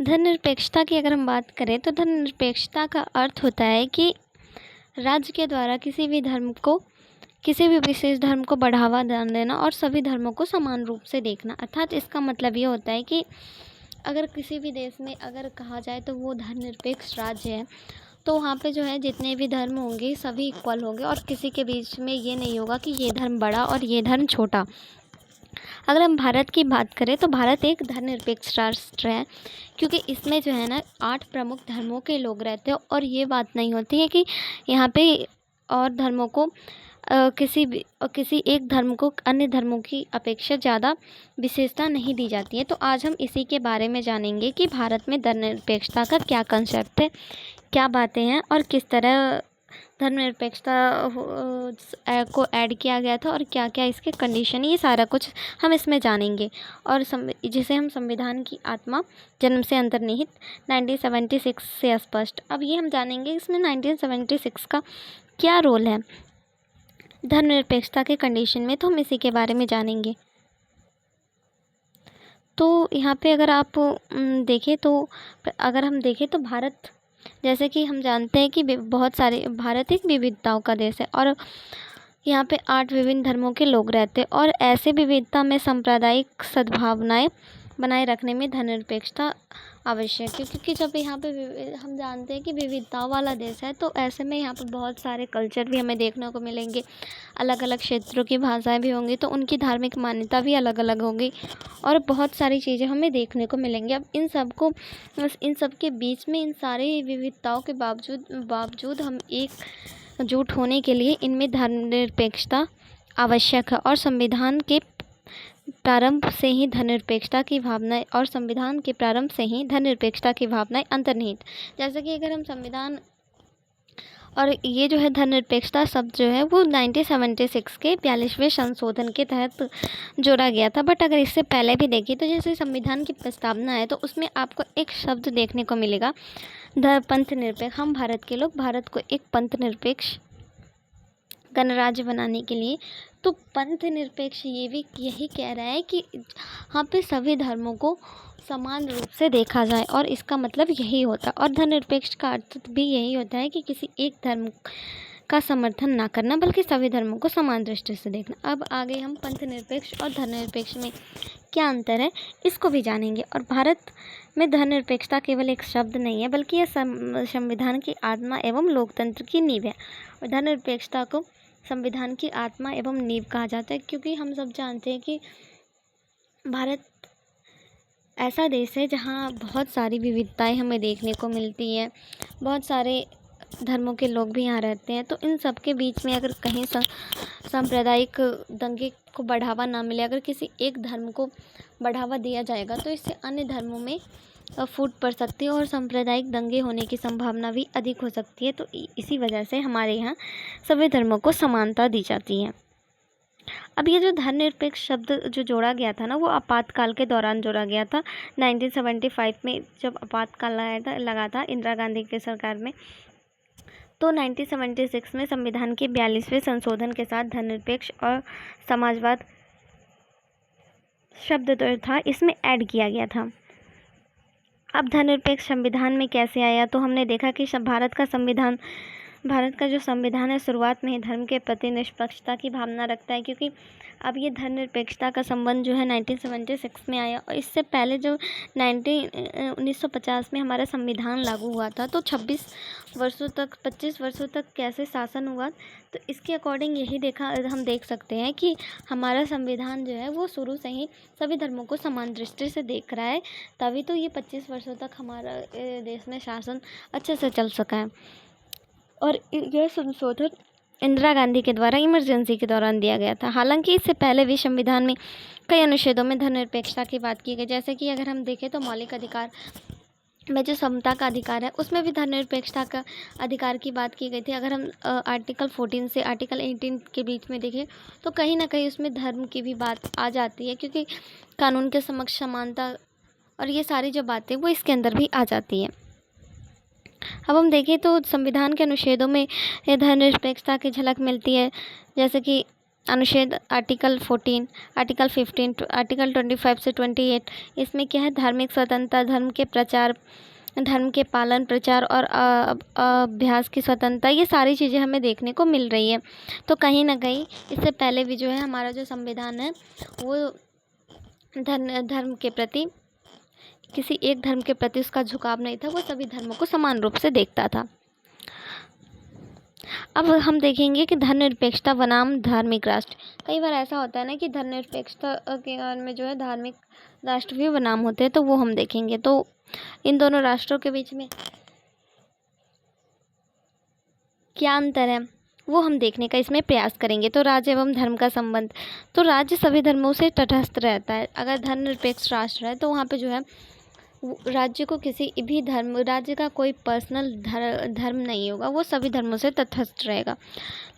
धर्मनिरपेक्षता की अगर हम बात करें तो धर्मनिरपेक्षता का अर्थ होता है कि राज्य के द्वारा किसी भी विशेष धर्म को बढ़ावा देना और सभी धर्मों को समान रूप से देखना। अर्थात इसका मतलब ये होता है कि अगर किसी भी देश में अगर कहा जाए तो वो धर्मनिरपेक्ष राज्य है, तो वहाँ पे जो है जितने भी धर्म होंगे सभी इक्वल होंगे और किसी के बीच में ये नहीं होगा कि ये धर्म बड़ा और ये धर्म छोटा। अगर हम भारत की बात करें तो भारत एक धर्मनिरपेक्ष राष्ट्र है, क्योंकि इसमें जो है ना 8 प्रमुख धर्मों के लोग रहते हैं और ये बात नहीं होती है कि यहाँ पे और धर्मों को किसी एक धर्म को अन्य धर्मों की अपेक्षा ज़्यादा विशेषता नहीं दी जाती है। तो आज हम इसी के बारे में जानेंगे कि भारत में धर्मनिरपेक्षता का क्या कंसेप्ट है, क्या बातें हैं और किस तरह धर्मनिरपेक्षता को ऐड किया गया था और क्या क्या इसके कंडीशन, ये सारा कुछ हम इसमें जानेंगे। और जिसे हम संविधान की आत्मा जन्म से अंतर्निहित 1976 से स्पष्ट। अब ये हम जानेंगे इसमें 1976 का क्या रोल है धर्मनिरपेक्षता के कंडीशन में, तो हम इसी के बारे में जानेंगे। तो यहाँ पे अगर आप देखें तो भारत, जैसे कि हम जानते हैं कि भारत एक विविधताओं का देश है और यहाँ पे 8 विभिन्न धर्मों के लोग रहते हैं और ऐसे विविधता में सांप्रदायिक सद्भावनाएं बनाए रखने में धर्मनिरपेक्षता आवश्यक है। क्योंकि जब यहाँ पे हम जानते हैं कि विविधताओं वाला देश है, तो ऐसे में यहाँ पे बहुत सारे कल्चर भी हमें देखने को मिलेंगे, अलग अलग क्षेत्रों की भाषाएं भी होंगी, तो उनकी धार्मिक मान्यता भी अलग अलग होगी और बहुत सारी चीज़ें हमें देखने को मिलेंगी। अब इन सब के बीच में इन सारी विविधताओं के बावजूद हम एकजुट होने के लिए इनमें धर्मनिरपेक्षता आवश्यक है और संविधान के प्रारंभ से ही धर्मनिरपेक्षता की भावनाएं अंतर्निहित। जैसे कि अगर हम संविधान और ये जो है धर्मनिरपेक्षता शब्द जो है वो 1976 के 42वें संशोधन के तहत जोड़ा गया था। बट अगर इससे पहले भी देखिए तो जैसे संविधान की प्रस्तावना है तो उसमें आपको एक शब्द देखने को मिलेगा पंथ निरपेक्ष। हम भारत के लोग भारत को एक पंथ निरपेक्ष गणराज्य बनाने के लिए, तो पंथ निरपेक्ष यही कह रहा है कि यहाँ पे सभी धर्मों को समान रूप से देखा जाए और इसका मतलब यही होता है। और धर्मनिरपेक्ष का अर्थ भी यही होता है कि किसी एक धर्म का समर्थन ना करना बल्कि सभी धर्मों को समान दृष्टि से देखना। अब आगे हम पंथ निरपेक्ष और धर्मनिरपेक्ष में क्या अंतर है इसको भी जानेंगे। और भारत में धर्मनिरपेक्षता केवल एक शब्द नहीं है बल्कि यह संविधान की आत्मा एवं लोकतंत्र की नींव है। और धर्मनिरपेक्षता को संविधान की आत्मा एवं नींव कहा जाता है, क्योंकि हम सब जानते हैं कि भारत ऐसा देश है जहाँ बहुत सारी विविधताएं हमें देखने को मिलती है, बहुत सारे धर्मों के लोग भी यहाँ रहते हैं। तो इन सब के बीच में अगर कहीं सांप्रदायिक दंगे को बढ़ावा ना मिले, अगर किसी एक धर्म को बढ़ावा दिया जाएगा तो इससे अन्य धर्मों में फूट पड़ सकती है और सांप्रदायिक दंगे होने की संभावना भी अधिक हो सकती है। तो इसी वजह से हमारे यहाँ सभी धर्मों को समानता दी जाती है। अब ये जो धर्मनिरपेक्ष शब्द जो जोड़ा गया था ना, वो आपातकाल के दौरान जोड़ा गया था 1975 में, जब आपातकाल लगा था इंदिरा गांधी की सरकार में। तो 1976 में संविधान के 42वें संशोधन के साथ धर्मनिरपेक्ष और समाजवाद शब्द जो था इसमें ऐड किया गया था। अब धर्मनिरपेक्ष संविधान में कैसे आया, तो हमने देखा कि भारत का जो संविधान है शुरुआत में ही धर्म के प्रति निष्पक्षता की भावना रखता है, क्योंकि अब ये धर्मनिरपेक्षता का संबंध जो है 1976 में आया। और इससे पहले जो 1950 में हमारा संविधान लागू हुआ था, तो 25 वर्षों तक कैसे शासन हुआ, तो इसके अकॉर्डिंग हम देख सकते हैं कि हमारा संविधान जो है वो शुरू से ही सभी धर्मों को समान दृष्टि से देख रहा है, तभी तो ये 25 वर्षों तक हमारा देश में शासन अच्छे से चल सका है। और यह संशोधन इंदिरा गांधी के द्वारा इमरजेंसी के दौरान दिया गया था। हालांकि इससे पहले भी संविधान में कई अनुच्छेदों में धर्मनिरपेक्षता की बात की गई, जैसे कि अगर हम देखें तो मौलिक अधिकार में जो समता का अधिकार है उसमें भी धर्मनिरपेक्षता का अधिकार की बात की गई थी। अगर हम आर्टिकल 14 से आर्टिकल 18 के बीच में देखें तो कहीं ना कहीं उसमें धर्म की भी बात आ जाती है, क्योंकि कानून के समक्ष समानता और ये सारी जो बातें वो इसके अंदर भी आ जाती है। अब हम देखें तो संविधान के अनुच्छेदों में धर्मनिरपेक्षता की झलक मिलती है, जैसे कि अनुच्छेद आर्टिकल 14, आर्टिकल 15, आर्टिकल 25 से 28, इसमें क्या है, धार्मिक स्वतंत्रता, धर्म के पालन, प्रचार और अभ्यास की स्वतंत्रता, ये सारी चीज़ें हमें देखने को मिल रही है। तो कहीं ना कहीं इससे पहले भी जो है हमारा जो संविधान है वो धर्म के प्रति, किसी एक धर्म के प्रति उसका झुकाव नहीं था, वो सभी धर्मों को समान रूप से देखता था। अब हम देखेंगे कि धर्मनिरपेक्षता बनाम धार्मिक राष्ट्र। कई बार ऐसा होता है ना कि धर्मनिरपेक्षता के में जो है धार्मिक राष्ट्र भी बनाम होते हैं, तो वो हम देखेंगे। तो इन दोनों राष्ट्रों के बीच में क्या अंतर है वो हम देखने का इसमें प्रयास करेंगे। तो राज्य एवं धर्म का संबंध, तो राज्य सभी धर्मों से तटस्थ रहता है। अगर धर्मनिरपेक्ष राष्ट्र है तो वहाँ पे जो है राज्य को किसी भी धर्म, राज्य का कोई पर्सनल धर्म नहीं होगा, वो सभी धर्मों से तटस्थ रहेगा।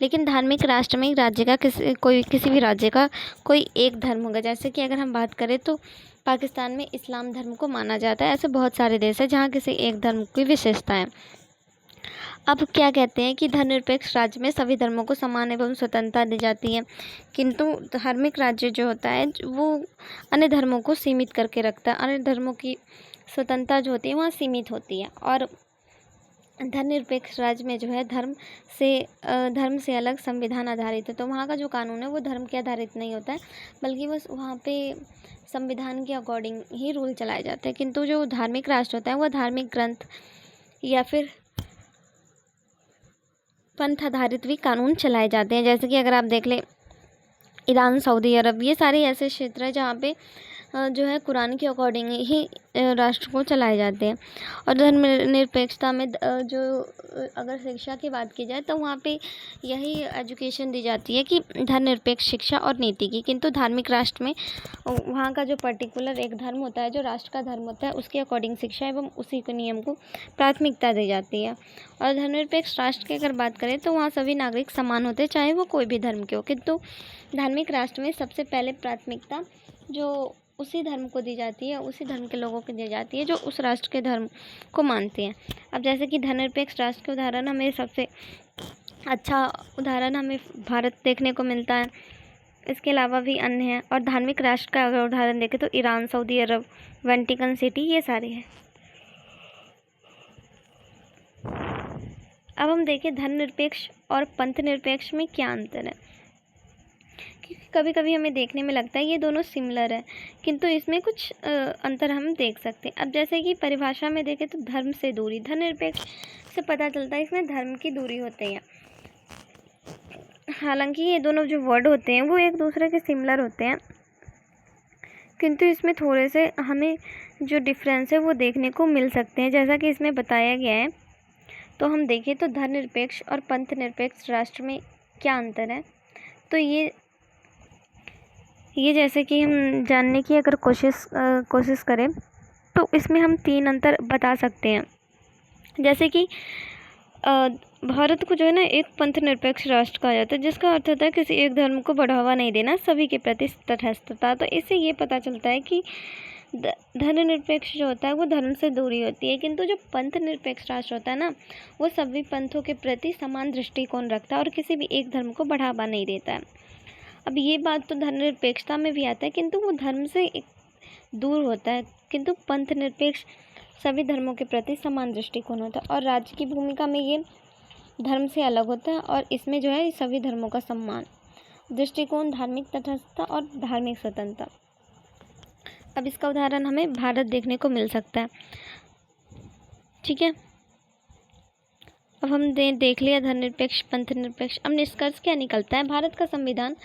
लेकिन धार्मिक राष्ट्र में राज्य का किसी भी राज्य का कोई एक धर्म होगा। जैसे कि अगर हम बात करें तो पाकिस्तान में इस्लाम धर्म को माना जाता है। ऐसे बहुत सारे देश हैं जहाँ किसी एक धर्म की विशेषता है। अब क्या कहते हैं कि धर्मनिरपेक्ष राज्य में सभी धर्मों को समान एवं स्वतंत्रता दी जाती है, किंतु धार्मिक राज्य जो होता है वो अन्य धर्मों को सीमित करके रखता है। अन्य धर्मों की स्वतंत्रता जो होती है वहाँ सीमित होती है। और धर्मनिरपेक्ष राज्य में जो है धर्म से अलग संविधान आधारित है। तो वहाँ का जो कानून है वो धर्म के आधारित नहीं होता है, बल्कि बस वहाँ पे संविधान के अकॉर्डिंग ही रूल चलाए जाते हैं। किंतु जो धार्मिक राष्ट्र होता है वह धार्मिक ग्रंथ या फिर पंथ आधारित भी कानून चलाए जाते हैं। जैसे कि अगर आप देख लें ईरान, सऊदी अरब, ये सारे ऐसे क्षेत्र हैं जहाँ पे जो है कुरान के अकॉर्डिंग ही राष्ट्र को चलाए जाते हैं। और धर्मनिरपेक्षता में जो अगर शिक्षा की बात की जाए तो वहाँ पे यही एजुकेशन दी जाती है कि धर्मनिरपेक्ष शिक्षा और नीति की। किंतु धार्मिक राष्ट्र में वहाँ का जो पर्टिकुलर एक धर्म होता है, जो राष्ट्र का धर्म होता है, उसके अकॉर्डिंग शिक्षा एवं उसी के नियम को प्राथमिकता दी जाती है। और धर्मनिरपेक्ष राष्ट्र की अगर बात करें तो वहाँ सभी नागरिक समान होते हैं, चाहे वो कोई भी धर्म के हो। किंतु धार्मिक राष्ट्र में सबसे पहले प्राथमिकता जो उसी धर्म को दी जाती है, उसी धर्म के लोगों को दी जाती है जो उस राष्ट्र के धर्म को मानते हैं। अब जैसे कि धर्मनिरपेक्ष राष्ट्र के उदाहरण, हमें सबसे अच्छा उदाहरण हमें भारत देखने को मिलता है। इसके अलावा भी अन्य हैं। और धार्मिक राष्ट्र का अगर उदाहरण देखें तो ईरान, सऊदी अरब, वेटिकन सिटी, ये सारे हैं। अब हम देखें धर्मनिरपेक्ष और पंथ निरपेक्ष में क्या अंतर है। क्योंकि कभी कभी हमें देखने में लगता है ये दोनों सिमिलर है, किंतु इसमें कुछ अंतर हम देख सकते हैं। अब जैसे कि परिभाषा में देखें तो धर्म से दूरी, धर्मनिरपेक्ष से पता चलता है इसमें धर्म की दूरी होती है। हालांकि ये दोनों जो वर्ड होते हैं वो एक दूसरे के सिमिलर होते हैं, किंतु इसमें थोड़े से हमें जो डिफरेंस है वो देखने को मिल सकते हैं, जैसा कि इसमें बताया गया है। तो हम देखें तो धर्मनिरपेक्ष और पंथ निरपेक्ष राष्ट्र में क्या अंतर है। तो ये जैसे कि हम जानने की अगर कोशिश करें तो इसमें हम 3 अंतर बता सकते हैं। जैसे कि भारत को जो है ना एक पंथ निरपेक्ष राष्ट्र कहा जाता है, जिसका अर्थ होता है किसी एक धर्म को बढ़ावा नहीं देना, सभी के प्रति तटस्थता। तो इससे ये पता चलता है कि धर्मनिरपेक्ष जो होता है वो धर्म से दूरी होती है, किंतु जो पंथ निरपेक्ष राष्ट्र होता है ना वो सभी पंथों के प्रति समान दृष्टिकोण रखता है और किसी भी एक धर्म को बढ़ावा नहीं देता है। अब ये बात तो धर्मनिरपेक्षता में भी आता है, किंतु वो धर्म से दूर होता है। किंतु पंथ निरपेक्ष सभी धर्मों के प्रति समान दृष्टिकोण होता है। और राज्य की भूमिका में ये धर्म से अलग होता है और इसमें जो है सभी धर्मों का सम्मान, दृष्टिकोण, धार्मिक तटस्थता और धार्मिक स्वतंत्रता। अब इसका उदाहरण हमें भारत देखने को मिल सकता है। ठीक है, अब हम देख लिया धर्मनिरपेक्ष, पंथ निरपेक्ष। अब निष्कर्ष क्या निकलता है। भारत का संविधान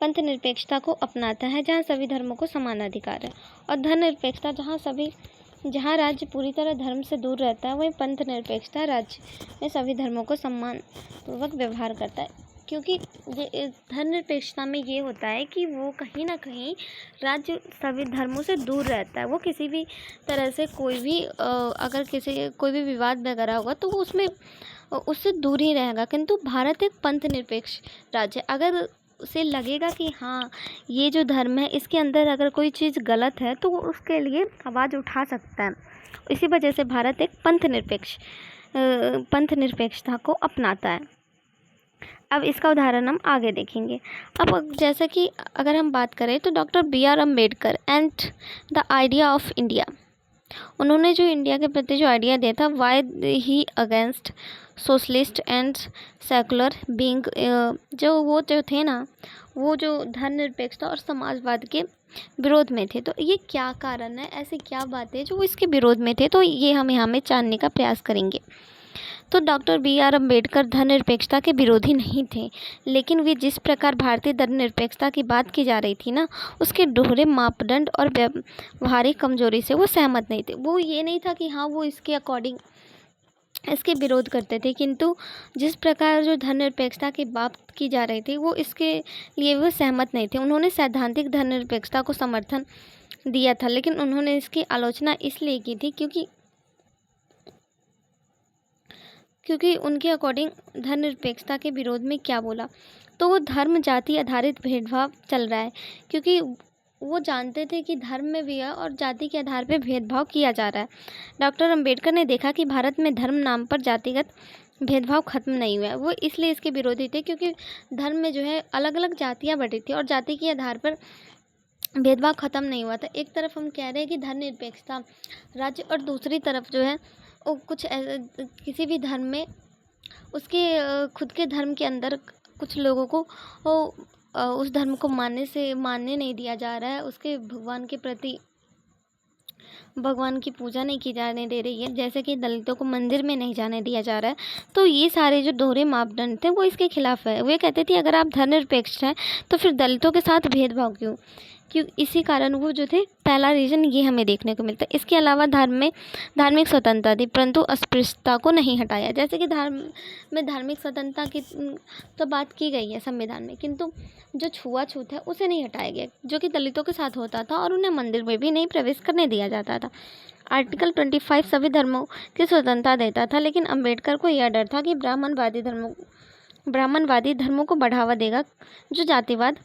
पंथ निरपेक्षता को अपनाता है, जहाँ सभी धर्मों को समान अधिकार है। और धर्मनिरपेक्षता जहाँ राज्य पूरी तरह धर्म से दूर रहता है, वहीं पंथ निरपेक्षता राज्य में सभी धर्मों को सम्मानपूर्वक व्यवहार करता है। क्योंकि धर्मनिरपेक्षता में ये होता है कि वो कहीं ना कहीं राज्य सभी धर्मों से दूर रहता है। वो किसी भी तरह से कोई भी विवाद वगैरह होगा तो वो उससे दूर ही रहेगा। किंतु भारत एक पंथ निरपेक्ष राज्य, अगर उसे लगेगा कि हाँ ये जो धर्म है इसके अंदर अगर कोई चीज़ गलत है तो वो उसके लिए आवाज़ उठा सकता है। इसी वजह से भारत एक पंथ निरपेक्षता को अपनाता है। अब इसका उदाहरण हम आगे देखेंगे। अब जैसा कि अगर हम बात करें तो doctor B.R. Ambedkar and the idea of India, उन्होंने जो इंडिया के प्रति जो आइडिया दिया था, why he against socialist and secular being, जो थे ना, वो जो धर्मनिरपेक्षता और समाजवाद के विरोध में थे। तो ये क्या कारण है, ऐसी क्या बात है जो वो इसके विरोध में थे, तो ये हम यहाँ में जानने का प्रयास करेंगे। तो डॉक्टर B.R. अम्बेडकर धर्मनिरपेक्षता के विरोधी नहीं थे, लेकिन वे जिस प्रकार भारतीय धर्मनिरपेक्षता की बात की जा रही थी ना, उसके दोहरे मापदंड और व्यवहारिक कमजोरी से वो सहमत नहीं थे। वो ये नहीं था कि हाँ वो इसके अकॉर्डिंग इसके विरोध करते थे, किंतु जिस प्रकार जो धर्मनिरपेक्षता की बात की जा रही थी वो इसके लिए वो सहमत नहीं थे। उन्होंने सैद्धांतिक धर्मनिरपेक्षता को समर्थन दिया था, लेकिन उन्होंने इसकी आलोचना इसलिए की थी क्योंकि उनके अकॉर्डिंग धर्मनिरपेक्षता के विरोध में क्या बोला, तो वो धर्म जाति आधारित भेदभाव चल रहा है, क्योंकि वो जानते थे कि धर्म में भी है और जाति के आधार पर भेदभाव किया जा रहा है। डॉक्टर अम्बेडकर ने देखा कि भारत में धर्म नाम पर जातिगत भेदभाव खत्म नहीं हुआ है। वो इसलिए इसके विरोधी थे क्योंकि धर्म में जो है अलग अलग जातियाँ बटी थी और जाति के आधार पर भेदभाव खत्म नहीं हुआ था। एक तरफ हम कह रहे हैं कि धर्मनिरपेक्षता राज्य, और दूसरी तरफ जो है वो कुछ किसी भी धर्म में उसके खुद के धर्म के अंदर कुछ लोगों को उस धर्म को मानने नहीं दिया जा रहा है, उसके भगवान की पूजा नहीं की जाने दे रही है, जैसे कि दलितों को मंदिर में नहीं जाने दिया जा रहा है। तो ये सारे जो दोहरे मापदंड थे वो इसके खिलाफ है। वे कहते थे अगर आप धर्मनिरपेक्ष हैं तो फिर दलितों के साथ भेदभाव क्यों, इसी कारण वो जो थे, पहला रीज़न ये हमें देखने को मिलता है। इसके अलावा धर्म में धार्मिक स्वतंत्रता थी, परंतु अस्पृश्यता को नहीं हटाया। जैसे कि धर्म में धार्मिक स्वतंत्रता की तो बात की गई है संविधान में, किंतु जो छुआछूत है उसे नहीं हटाया गया, जो कि दलितों के साथ होता था और उन्हें मंदिर में भी नहीं प्रवेश करने दिया जाता था। आर्टिकल 25 सभी धर्मों की स्वतंत्रता देता था, लेकिन अम्बेडकर को यह डर था कि ब्राह्मणवादी धर्मों को बढ़ावा देगा जो जातिवाद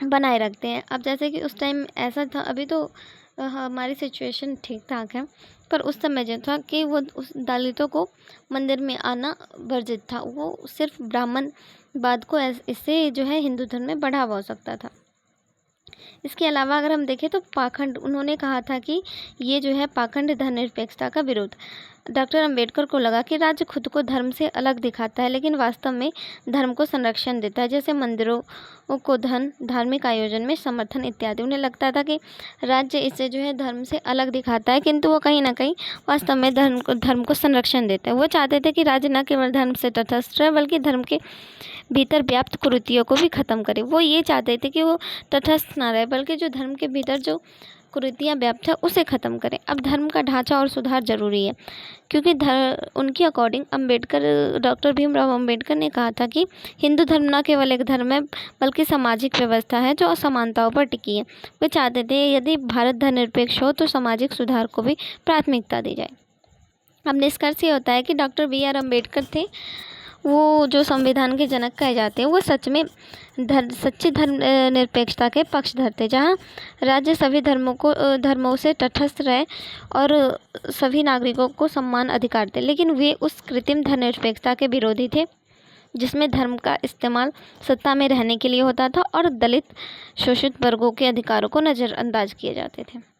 बनाए रखते हैं। अब जैसे कि उस टाइम ऐसा था, अभी तो हमारी सिचुएशन ठीक ठाक है, पर उस समय जो था कि वो उस दलितों को मंदिर में आना वर्जित था। वो सिर्फ ब्राह्मणवाद को इससे जो है हिंदू धर्म में बढ़ावा हो सकता था। इसके अलावा अगर हम देखें तो पाखंड, उन्होंने कहा था कि ये जो है पाखंड धर्मनिरपेक्षता का विरोध। डॉक्टर अम्बेडकर को लगा कि राज्य खुद को धर्म से अलग दिखाता है, लेकिन वास्तव में धर्म को संरक्षण देता है, जैसे मंदिरों को धन, धार्मिक आयोजन में समर्थन इत्यादि। उन्हें लगता था कि राज्य इसे जो है धर्म से अलग दिखाता है, किंतु वो कहीं ना कहीं वास्तव में धर्म को संरक्षण देता है। वो चाहते थे कि राज्य न केवल धर्म से तटस्थ रहे, बल्कि धर्म के भीतर व्याप्त कुरीतियों को भी खत्म करे। वो ये चाहते थे कि वो तटस्थ ना रहे, बल्कि जो धर्म के भीतर जो कुरीतियाँ व्याप्त है उसे ख़त्म करें। अब धर्म का ढांचा और सुधार जरूरी है, क्योंकि उनके अकॉर्डिंग डॉक्टर भीमराव अम्बेडकर ने कहा था कि हिंदू धर्म न केवल एक धर्म है, बल्कि सामाजिक व्यवस्था है जो असमानताओं पर टिकी है। वे चाहते थे यदि भारत धर्मनिरपेक्ष हो तो सामाजिक सुधार को भी प्राथमिकता दी जाए। अब निष्कर्ष ये होता है कि डॉक्टर B.R. अम्बेडकर थे, वो जो संविधान के जनक कहे जाते हैं, वो सच्ची धर्म निरपेक्षता के पक्षधर थे, जहाँ राज्य सभी धर्मों से तटस्थ रहे और सभी नागरिकों को समान अधिकार थे। लेकिन वे उस कृत्रिम धर्मनिरपेक्षता के विरोधी थे जिसमें धर्म का इस्तेमाल सत्ता में रहने के लिए होता था और दलित शोषित वर्गों के अधिकारों को नज़रअंदाज किए जाते थे।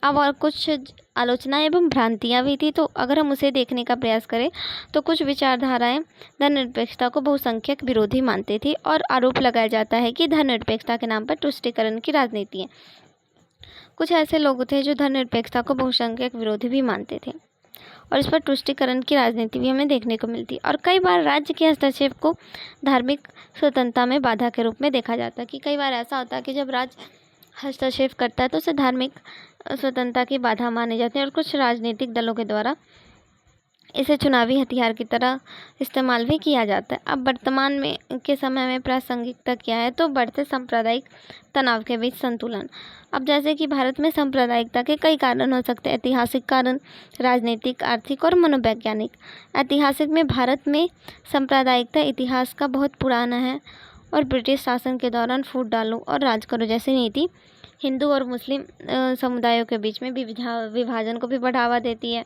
अब और कुछ आलोचनाएं एवं भ्रांतियां भी थी, तो अगर हम उसे देखने का प्रयास करें तो कुछ विचारधाराएं धर्मनिरपेक्षता को बहुसंख्यक विरोधी मानती थी और आरोप लगाया जाता है कि धर्मनिरपेक्षता के नाम पर तुष्टीकरण की राजनीति है। कुछ ऐसे लोग थे जो धर्मनिरपेक्षता को बहुसंख्यक विरोधी भी मानते थे और इस पर तुष्टीकरण की राजनीति भी हमें देखने को मिलती। और कई बार राज्य के हस्तक्षेप को धार्मिक स्वतंत्रता में बाधा के रूप में देखा जाता है कि कई बार ऐसा होता है कि जब राज्य हस्तक्षेप करता है तो उसे धार्मिक स्वतंत्रता की बाधा माने जाते हैं और कुछ राजनीतिक दलों के द्वारा इसे चुनावी हथियार की तरह इस्तेमाल भी किया जाता है। अब वर्तमान में के समय में प्रासंगिकता क्या है, तो बढ़ते सांप्रदायिक तनाव के बीच संतुलन। अब जैसे कि भारत में सांप्रदायिकता के कई कारण हो सकते हैं, ऐतिहासिक कारण, राजनीतिक, आर्थिक और मनोवैज्ञानिक। ऐतिहासिक में भारत में सांप्रदायिकता इतिहास का बहुत पुराना है और ब्रिटिश शासन के दौरान फूट डालो और राज करो जैसी नीति हिंदू और मुस्लिम समुदायों के बीच में विभाजन को भी बढ़ावा देती है।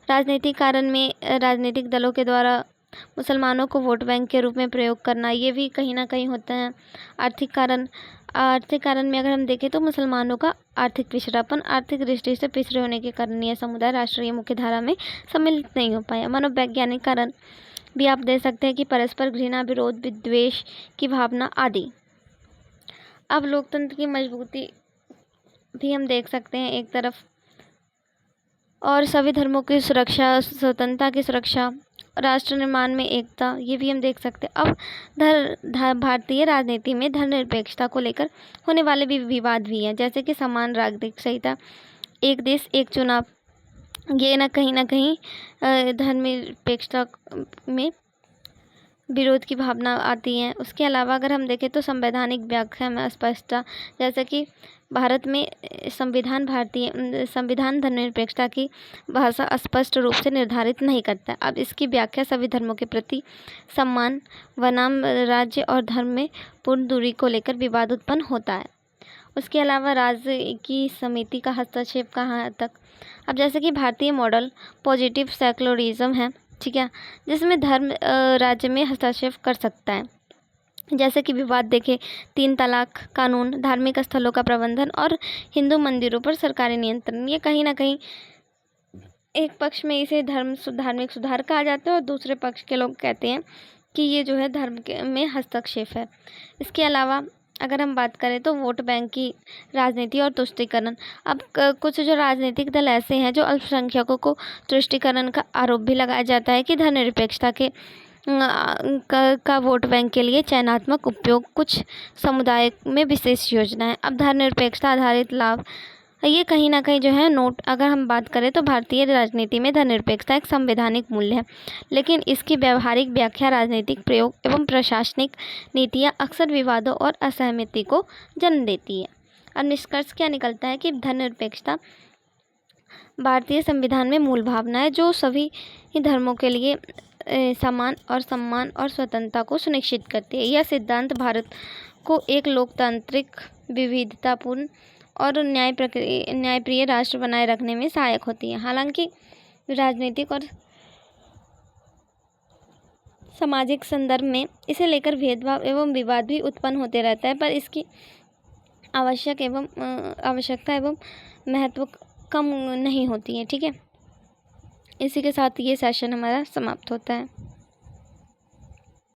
राजनीतिक कारण में राजनीतिक दलों के द्वारा मुसलमानों को वोट बैंक के रूप में प्रयोग करना, ये भी कहीं ना कहीं होता है। आर्थिक कारण में अगर हम देखें तो मुसलमानों का आर्थिक पिछड़ापन, आर्थिक दृष्टि से पिछड़े होने के कारण यह समुदाय राष्ट्रीय मुख्य धारा में सम्मिलित नहीं हो पाया। मनोवैज्ञानिक कारण भी आप दे सकते हैं कि परस्पर घृणा, विरोध, विद्वेष की भावना आदि। अब लोकतंत्र की मजबूती भी हम देख सकते हैं एक तरफ, और सभी धर्मों की सुरक्षा, स्वतंत्रता की सुरक्षा, राष्ट्र निर्माण में एकता, ये भी हम देख सकते हैं। अब भारतीय राजनीति में धर्मनिरपेक्षता को लेकर होने वाले भी विवाद भी हैं, जैसे कि समान नागरिक संहिता, एक देश एक चुनाव, ये ना कहीं धर्मनिरपेक्षता में विरोध की भावना आती है। उसके अलावा अगर हम देखें तो संवैधानिक व्याख्या में अस्पष्टता, जैसे कि भारत में संविधान धर्मनिरपेक्षता की भाषा स्पष्ट रूप से निर्धारित नहीं करता। अब इसकी व्याख्या सभी धर्मों के प्रति सम्मान बनाम राज्य और धर्म में पूर्ण दूरी को लेकर विवाद उत्पन्न होता है। उसके अलावा राज्य की समिति का हस्तक्षेप कहाँ तक। अब जैसे कि भारतीय मॉडल पॉजिटिव सेक्युलरिज्म है, ठीक है, जिसमें धर्म राज्य में हस्तक्षेप कर सकता है। जैसे कि विवाद देखें 3 तलाक कानून, धार्मिक स्थलों का प्रबंधन और हिंदू मंदिरों पर सरकारी नियंत्रण, ये कहीं ना कहीं एक पक्ष में इसे धार्मिक सुधार कहा जाता है और दूसरे पक्ष के लोग कहते हैं कि ये जो है धर्म में हस्तक्षेप है। इसके अलावा अगर हम बात करें तो वोट बैंक की राजनीति और तुष्टीकरण। अब कुछ जो राजनीतिक दल ऐसे हैं जो अल्पसंख्यकों को तुष्टीकरण का आरोप भी लगाया जाता है कि धर्मनिरपेक्षता के का वोट बैंक के लिए चयनात्मक उपयोग कुछ समुदाय में विशेष योजना है। अब धर्मनिरपेक्षता आधारित लाभ, ये कहीं ना कहीं जो है नोट, अगर हम बात करें तो भारतीय राजनीति में धर्मनिरपेक्षता एक संवैधानिक मूल्य है, लेकिन इसकी व्यावहारिक व्याख्या, राजनीतिक प्रयोग एवं प्रशासनिक नीतियाँ अक्सर विवादों और असहमति को जन्म देती है। अब निष्कर्ष क्या निकलता है कि धर्मनिरपेक्षता भारतीय संविधान में मूल भावना है जो सभी धर्मों के लिए समान और सम्मान और स्वतंत्रता को सुनिश्चित करती है। यह सिद्धांत भारत को एक लोकतांत्रिक, विविधतापूर्ण और न्यायप्रिय राष्ट्र बनाए रखने में सहायक होती है। हालांकि राजनीतिक और सामाजिक संदर्भ में इसे लेकर भेदभाव एवं विवाद भी उत्पन्न होते रहता है, पर इसकी आवश्यकता एवं महत्व कम नहीं होती है। ठीक है, इसी के साथ ये सेशन हमारा समाप्त होता है।